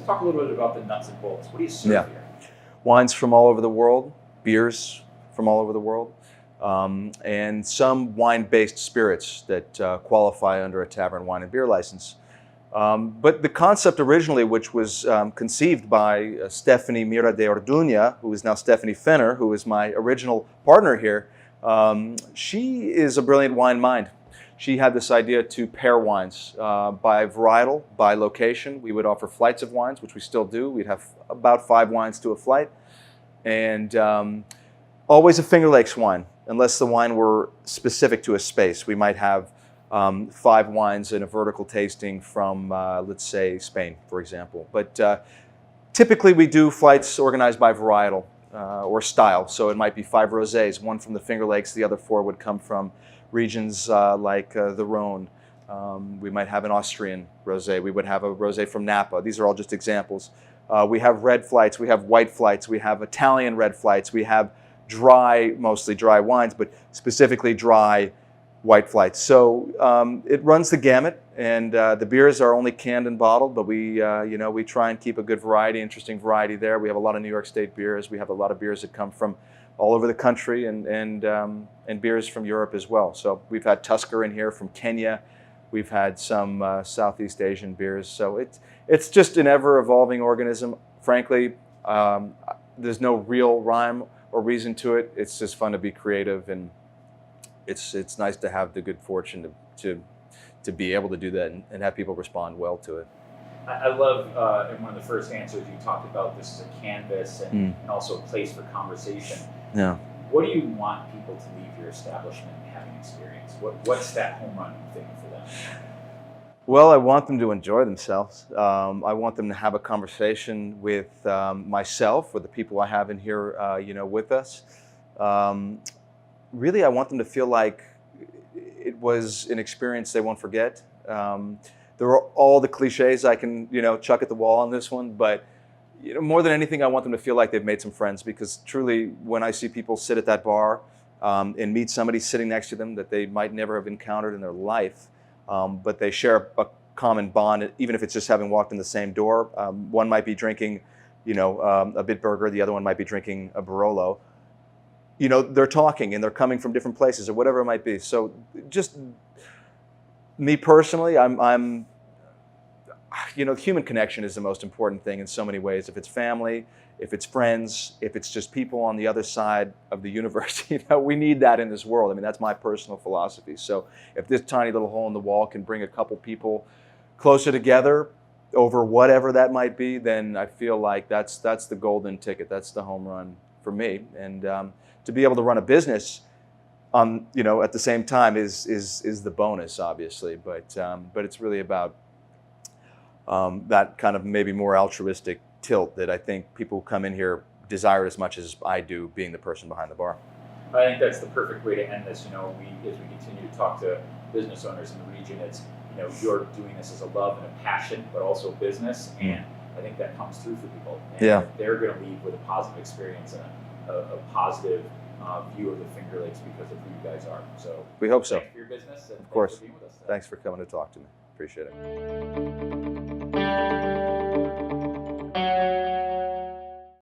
talk a little bit about the nuts and bolts. What do you serve here? Wines from all over the world, beers from all over the world, and some wine-based spirits that qualify under a tavern wine and beer license. But the concept originally, which was conceived by Stephanie Mira de Orduña, who is now Stephanie Fenner, who is my original partner here, she is a brilliant wine mind. She had this idea to pair wines by varietal, by location. We would offer flights of wines, which we still do. We'd have about 5 wines to a flight. And always a Finger Lakes wine, unless the wine were specific to a space. We might have 5 wines in a vertical tasting from, let's say, Spain, for example. But typically we do flights organized by varietal or style. So it might be 5 rosés, 1 from the Finger Lakes, the other 4 would come from regions like the Rhone. We might have an Austrian rosé. We would have a rosé from Napa. These are all just examples. We have red flights. We have white flights. We have Italian red flights. We have dry, mostly dry wines, but specifically dry white flights. So it runs the gamut, and the beers are only canned and bottled, but we, we try and keep a good variety, interesting variety there. We have a lot of New York State beers. We have a lot of beers that come from all over the country, and beers from Europe as well. So we've had Tusker in here from Kenya. We've had some Southeast Asian beers. So it's just an ever-evolving organism. Frankly, there's no real rhyme or reason to it. It's just fun to be creative, and it's nice to have the good fortune to be able to do that and have people respond well to it. I love in one of the first answers you talked about this is a canvas and also a place for conversation. Yeah. What do you want people to leave your establishment having experienced? What's that home run thing for them? Well, I want them to enjoy themselves. I want them to have a conversation with myself, or the people I have in here, with us. Really, I want them to feel like it was an experience they won't forget. There are all the cliches I can, chuck at the wall on this one, but more than anything, I want them to feel like they've made some friends, because truly, when I see people sit at that bar and meet somebody sitting next to them that they might never have encountered in their life, but they share a common bond, even if it's just having walked in the same door. One might be drinking, a Bitburger, the other one might be drinking a Barolo. They're talking and they're coming from different places or whatever it might be. So just me personally, I'm human connection is the most important thing in so many ways. If it's family, if it's friends, if it's just people on the other side of the universe, we need that in this world. I mean, that's my personal philosophy. So if this tiny little hole in the wall can bring a couple people closer together over whatever that might be, then I feel like that's the golden ticket. That's the home run for me. And to be able to run a business at the same time is the bonus, obviously. But it's really about that kind of maybe more altruistic tilt that I think people who come in here desire as much as I do, being the person behind the bar. I think that's the perfect way to end this. As we continue to talk to business owners in the region, it's you're doing this as a love and a passion, but also business, and I think that comes through for people. And they're going to leave with a positive experience and a positive view of the Finger Lakes because of who you guys are. So we hope so. Thanks for your business, and of course. Thanks for being with us today. Thanks for coming to talk to me. Appreciate it.